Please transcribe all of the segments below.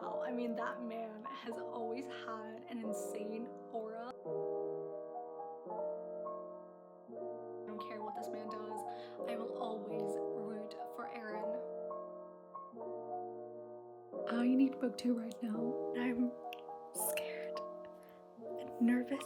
Wow, I mean, that man has always had an insane aura. I don't care what this man does, I will always root for Aaron. I need booktube right now, and I'm scared and nervous.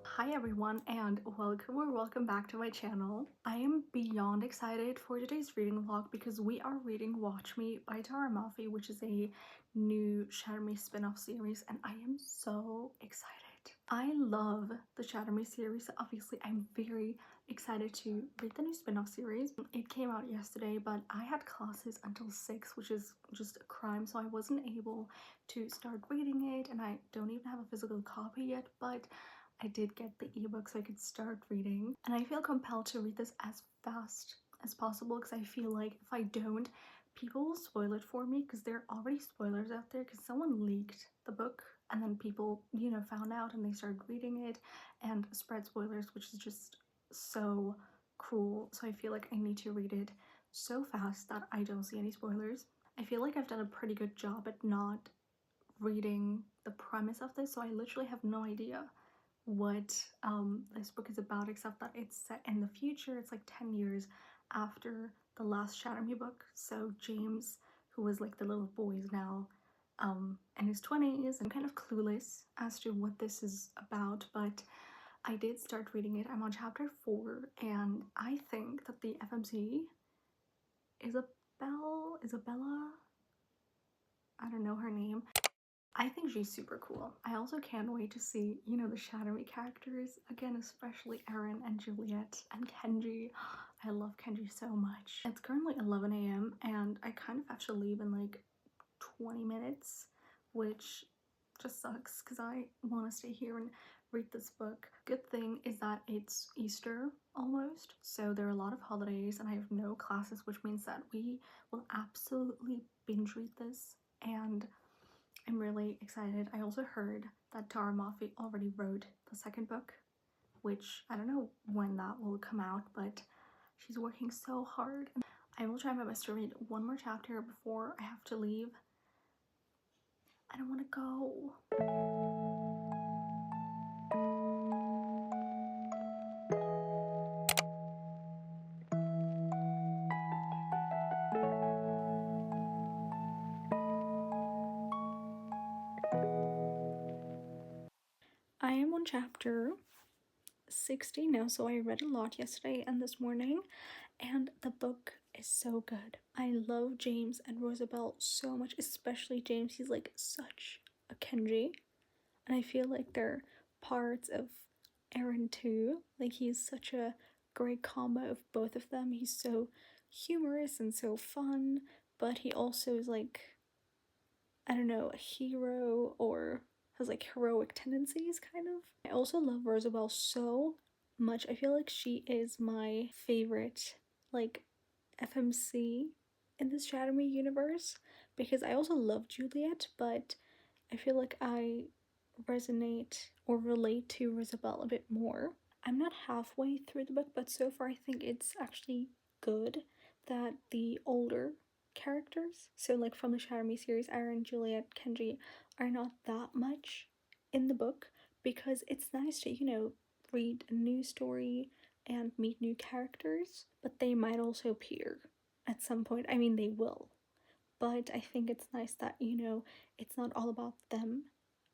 Hi everyone, and welcome back to my channel. I am beyond excited for today's reading vlog because we are reading Watch Me by Tahereh Mafi, which is a new Shatter Me spin-off series, and I am so excited. I love the Shatter Me series, so obviously I'm very excited to read the new spin-off series. It came out yesterday, but I had classes until 6, which is just a crime, so I wasn't able to start reading it, and I don't even have a physical copy yet, but I did get the ebook so I could start reading, and I feel compelled to read this as fast as possible because I feel like if I don't, people will spoil it for me because there are already spoilers out there because someone leaked the book and then people, you know, found out and they started reading it and spread spoilers, which is just so cruel. So I feel like I need to read it so fast that I don't see any spoilers. I feel like I've done a pretty good job at not reading the premise of this, so I literally have no idea what this book is about, except that it's set in the future. It's like 10 years after the last Shatter Me book. So James, who was like the little boy, is now in his 20s. I'm kind of clueless as to what this is about, but I did start reading it. I'm on chapter 4, and I think that the FMC Isabella, I don't know her name, I think she's super cool. I also can't wait to see, you know, the Shatter Me characters again, especially Aaron and Juliet and Kenji. I love Kenji so much. It's currently 11 a.m. and I kind of have to leave in like 20 minutes, which just sucks because I want to stay here and read this book. Good thing is that it's Easter almost, so there are a lot of holidays and I have no classes, which means that we will absolutely binge read this, and I'm really excited. I also heard that Tahereh Mafi already wrote the second book, which I don't know when that will come out, but she's working so hard. I will try my best to read one more chapter before I have to leave. I don't want to go. I am on chapter 60 now, so I read a lot yesterday and this morning, and the book is so good. I love James and Rosabelle so much, especially James. He's like such a Kenji, and I feel like they're parts of Aaron too. Like he's such a great combo of both of them. He's so humorous and so fun, but he also is like, I don't know, a hero or has like heroic tendencies kind of. I also love Rosabelle so much. I feel like she is my favorite like FMC in this Shatter Me universe because I also love Juliet, but I feel like I resonate or relate to Rosabelle a bit more. I'm not halfway through the book, but so far I think it's actually good that the older characters, so like from the Shatter Me series, Aaron, Juliet, Kenji, are not that much in the book, because it's nice to, you know, read a new story and meet new characters, but they might also appear at some point. I mean, they will, but I think it's nice that, you know, it's not all about them,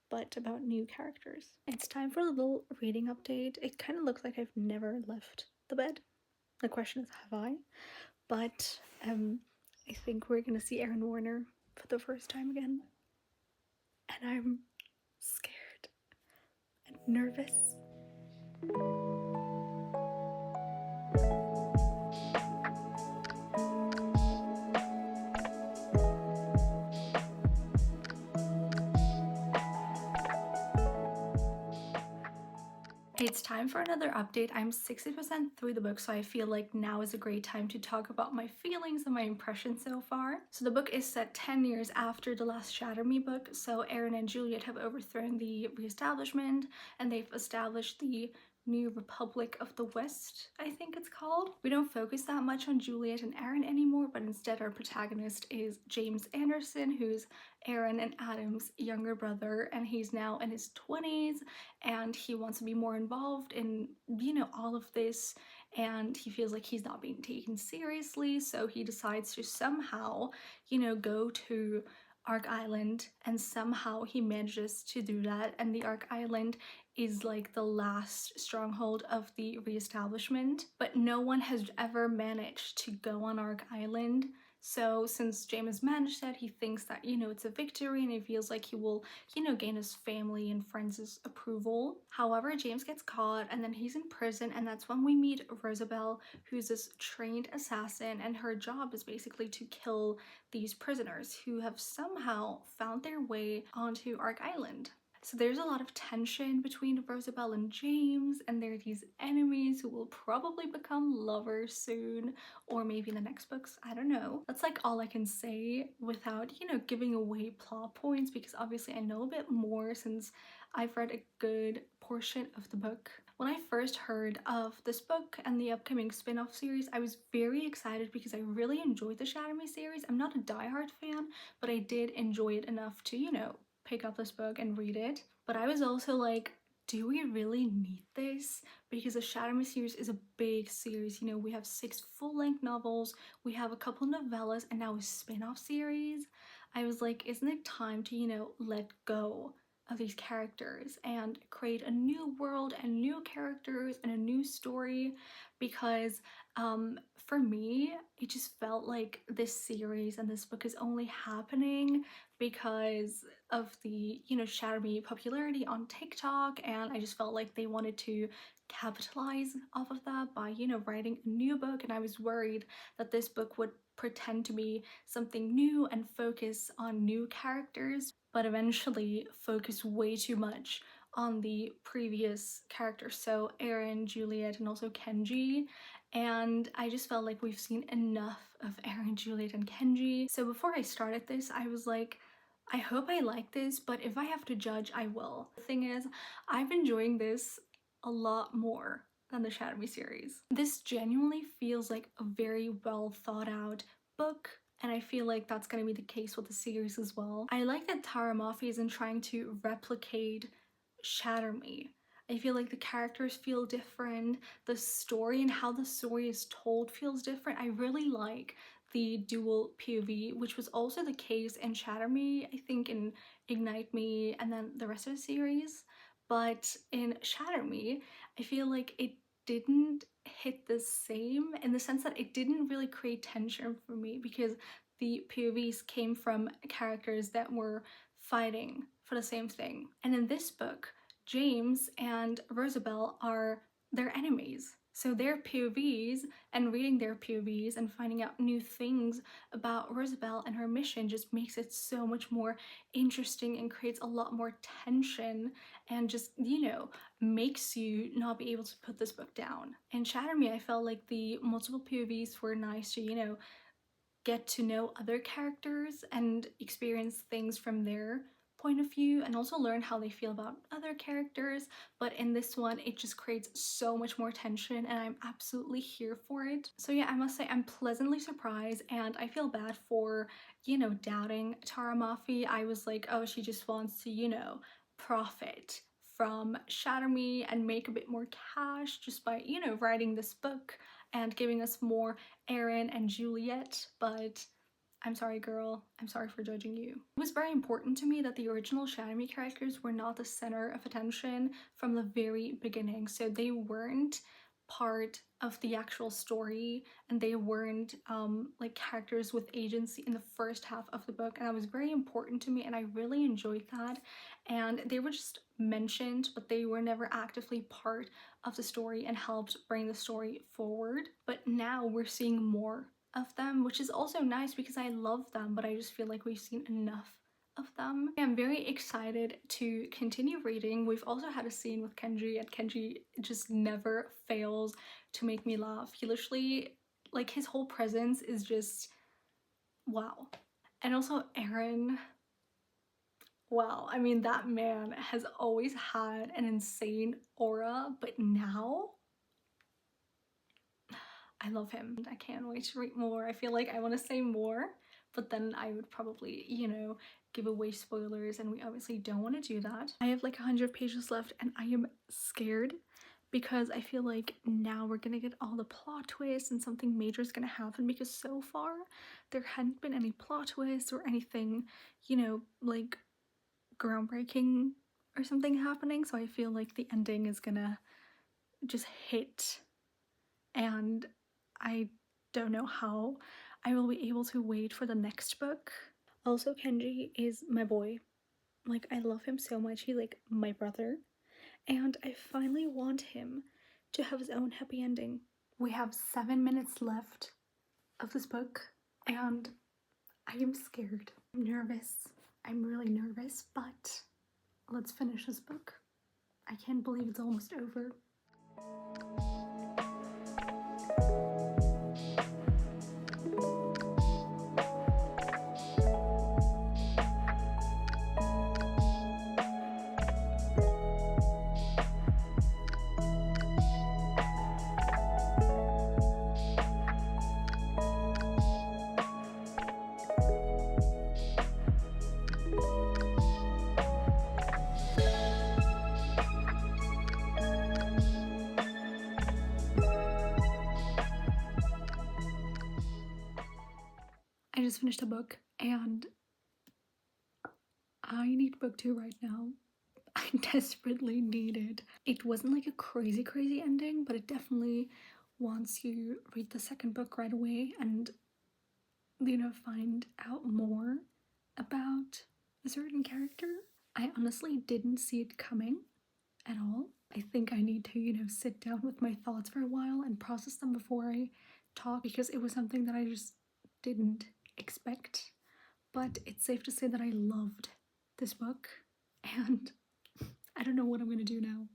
but about new characters. It's time for a little reading update. It kind of looks like I've never left the bed. The question is, have I? But I think we're gonna see Aaron Warner for the first time again, and I'm scared and nervous. It's time for another update. I'm 60% through the book, so I feel like now is a great time to talk about my feelings and my impressions so far. So the book is set 10 years after the last Shatter Me book, so Aaron and Juliet have overthrown the reestablishment and they've established the New Republic of the West, I think it's called. We don't focus that much on Juliet and Aaron anymore, but instead our protagonist is James Anderson, who's Aaron and Adam's younger brother, and he's now in his 20s, and he wants to be more involved in, you know, all of this, and he feels like he's not being taken seriously, so he decides to somehow, you know, go to Ark Island, and somehow he manages to do that, and the Ark Island is like the last stronghold of the reestablishment, but no one has ever managed to go on Ark Island. So since James managed that, he thinks that, you know, it's a victory, and he feels like he will, you know, gain his family and friends' approval. However, James gets caught, and then he's in prison, and that's when we meet Rosabelle, who's this trained assassin, and her job is basically to kill these prisoners who have somehow found their way onto Ark Island. So there's a lot of tension between Rosabelle and James, and they're these enemies who will probably become lovers soon, or maybe in the next books, I don't know. That's like all I can say without, you know, giving away plot points, because obviously I know a bit more since I've read a good portion of the book. When I first heard of this book and the upcoming spin-off series, I was very excited because I really enjoyed the Shatter Me series. I'm not a diehard fan, but I did enjoy it enough to, you know, pick up this book and read it. But I was also like, do we really need this? Because the Shatter Me series is a big series. You know, we have 6 full-length novels, we have a couple novellas, and now a spin-off series. I was like, isn't it time to, you know, let go of these characters and create a new world and new characters and a new story? Because for me, it just felt like this series and this book is only happening because of the, you know, Shatter Me popularity on TikTok, and I just felt like they wanted to capitalize off of that by, you know, writing a new book, and I was worried that this book would pretend to be something new and focus on new characters, but eventually focus way too much on the previous characters, so Aaron, Juliet, and also Kenji. And I just felt like we've seen enough of Aaron, Juliet, and Kenji. So before I started this, I was like, I hope I like this, but if I have to judge, I will. The thing is, I'm enjoying this a lot more than the Shatter Me series. This genuinely feels like a very well thought out book, and I feel like that's gonna be the case with the series as well. I like that Tahereh Mafi isn't trying to replicate Shatter Me. I feel like the characters feel different, the story and how the story is told feels different. I really like the dual POV, which was also the case in Shatter Me, I think in Ignite Me, and then the rest of the series. But in Shatter Me, I feel like it didn't hit the same in the sense that it didn't really create tension for me because the POVs came from characters that were fighting for the same thing. And in this book, James and Rosabelle are their enemies. So their POVs and reading their POVs and finding out new things about Rosabelle and her mission just makes it so much more interesting and creates a lot more tension and just, you know, makes you not be able to put this book down. In Shatter Me, I felt like the multiple POVs were nice to, you know, get to know other characters and experience things from their point of view and also learn how they feel about other characters. But in this one, it just creates so much more tension and I'm absolutely here for it. So yeah, I must say I'm pleasantly surprised and I feel bad for, you know, doubting Tahereh Mafi. I was like, oh, she just wants to, you know, profit from Shatter Me and make a bit more cash just by, you know, writing this book and giving us more Aaron and Juliet, but I'm sorry, girl. I'm sorry for judging you. It was very important to me that the original Shatter Me characters were not the center of attention from the very beginning, so they weren't part of the actual story and they weren't like characters with agency in the first half of the book, and that was very important to me and I really enjoyed that. And they were just mentioned but they were never actively part of the story and helped bring the story forward. But now we're seeing more of them, which is also nice because I love them, but I just feel like we've seen enough of them. I'm very excited to continue reading. We've also had a scene with Kenji and Kenji just never fails to make me laugh. He literally, like, his whole presence is just wow. And also Aaron, Wow, I mean, that man has always had an insane aura, but now I love him. I can't wait to read more. I feel like I want to say more, but then I would probably, give away spoilers, and we obviously don't want to do that. I have like 100 pages left, and I am scared because I feel like now we're gonna get all the plot twists and something major is gonna happen, because so far there hadn't been any plot twists or anything, like groundbreaking or something happening. So I feel like the ending is gonna just hit, and I don't know how I will be able to wait for the next book. Also, Kenji is my boy. Like, I love him so much. He's like my brother. And I finally want him to have his own happy ending. We have 7 minutes left of this book, and I am scared. I'm nervous. I'm really nervous, but let's finish this book. I can't believe it's almost over. I just finished a book, and I need book 2 right now. I desperately need it. It wasn't like a crazy ending, but it definitely wants you read the second book right away and, find out more about a certain character. I honestly didn't see it coming at all. I think I need to, sit down with my thoughts for a while and process them before I talk, because it was something that I just didn't expect. But it's safe to say that I loved this book, and I don't know what I'm gonna do now.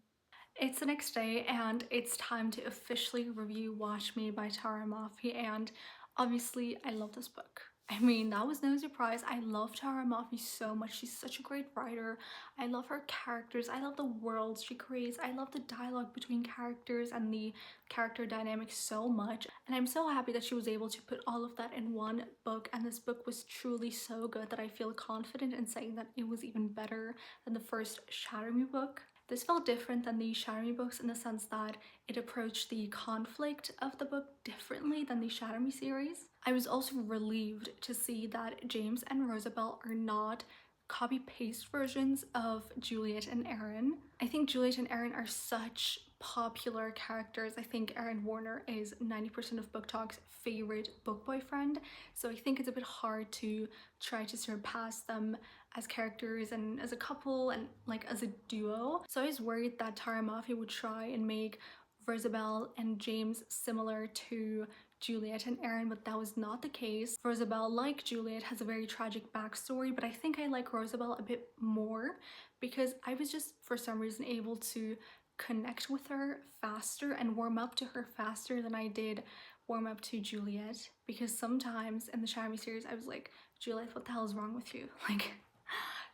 It's the next day, and it's time to officially review Watch Me by Tahereh Mafi, and obviously I love this book. I mean, that was no surprise. I love Tahereh Mafi so much. She's such a great writer. I love her characters. I love the worlds she creates. I love the dialogue between characters and the character dynamics so much. And I'm so happy that she was able to put all of that in one book. And this book was truly so good that I feel confident in saying that it was even better than the first Shatter Me book. This felt different than the Shatter Me books in the sense that it approached the conflict of the book differently than the Shatter Me series. I was also relieved to see that James and Rosabelle are not copy-paste versions of Juliet and Aaron. I think Juliet and Aaron are such popular characters. I think Aaron Warner is 90% of Book Talk's favorite book boyfriend, so I think it's a bit hard to try to surpass them as characters and as a couple and like as a duo. So I was worried that Tahereh Mafi would try and make Rosabelle and James similar to Juliet and Aaron, but that was not the case. Rosabelle, like Juliet, has a very tragic backstory, but I think I like Rosabelle a bit more because I was just for some reason able to connect with her faster and warm up to her faster than I did warm up to Juliet, because sometimes in the Shatter Me series I was like, Juliet, what the hell is wrong with you? Like,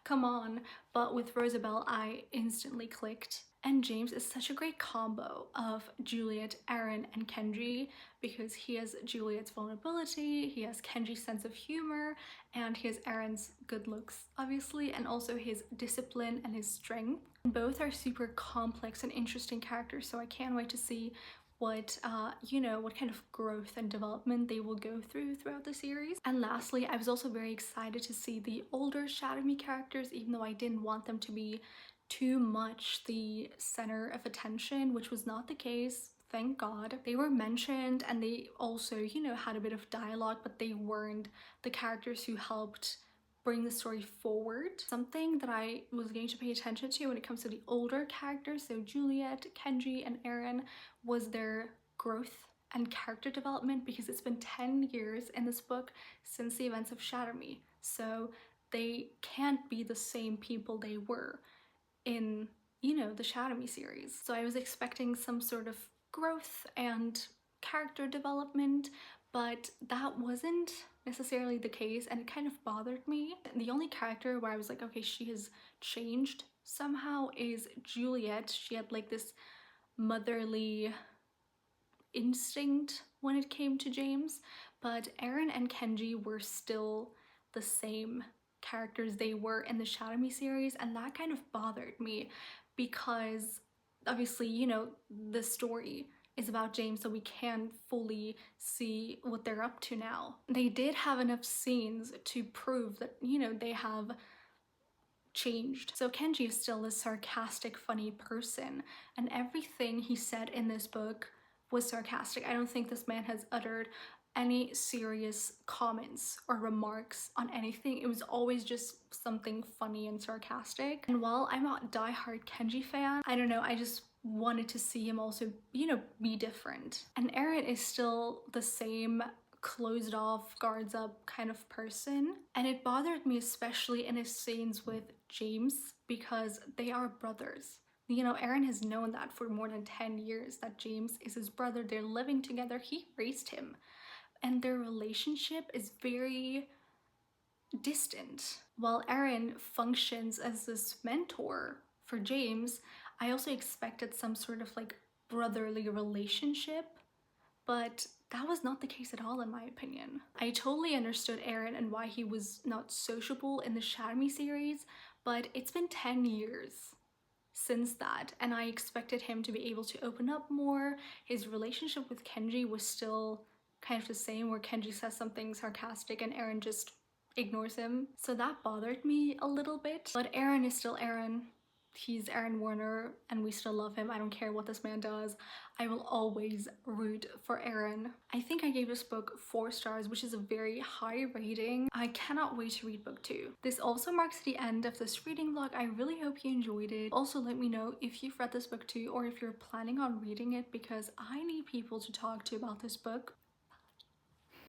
come on. But with Rosabelle, I instantly clicked. And James is such a great combo of Juliet, Aaron, and Kenji, because he has Juliet's vulnerability, he has Kenji's sense of humor, and he has Aaron's good looks, obviously, and also his discipline and his strength. Both are super complex and interesting characters, so I can't wait to see what what kind of growth and development they will go through throughout the series. And lastly, I was also very excited to see the older Shatter Me characters, even though I didn't want them to be too much the center of attention, which was not the case. Thank God. They were mentioned and they also, had a bit of dialogue, but they weren't the characters who helped bring the story forward. Something that I was going to pay attention to when it comes to the older characters, so Juliet, Kenji, and Aaron, was their growth and character development, because it's been 10 years in this book since the events of Shatter Me. So they can't be the same people they were in, the Shatter Me series. So I was expecting some sort of growth and character development, but that wasn't necessarily the case, and it kind of bothered me. The only character where I was like, okay, she has changed somehow is Juliet. She had like this motherly instinct when it came to James, but Aaron and Kenji were still the same characters they were in the Shadow Me series, and that kind of bothered me because obviously, you know, the story is about James, so we can fully see what they're up to now. They did have enough scenes to prove that, you know, they have changed. So Kenji is still a sarcastic, funny person, and everything he said in this book was sarcastic. I don't think this man has uttered any serious comments or remarks on anything. It was always just something funny and sarcastic. And while I'm not a diehard Kenji fan, I don't know, I just wanted to see him also, you know, be different. And Eren is still the same closed off, guards up kind of person. And it bothered me especially in his scenes with James because they are brothers. You know, Eren has known that for more than 10 years, that James is his brother. They're living together. He raised him. And their relationship is very distant. While Eren functions as this mentor for James, I also expected some sort of like brotherly relationship, but that was not the case at all in my opinion. I totally understood Eren and why he was not sociable in the Shadow Me series, but it's been 10 years since that, and I expected him to be able to open up more. His relationship with Kenji was still kind of the same, where Kenji says something sarcastic and Eren just ignores him. So that bothered me a little bit, but Eren is still Eren. He's Aaron Warner and we still love him. I don't care what this man does. I will always root for Aaron. I think I gave this book 4 stars, which is a very high rating. I cannot wait to read book 2. This also marks the end of this reading vlog. I really hope you enjoyed it. Also, let me know if you've read this book too, or if you're planning on reading it, because I need people to talk to about this book.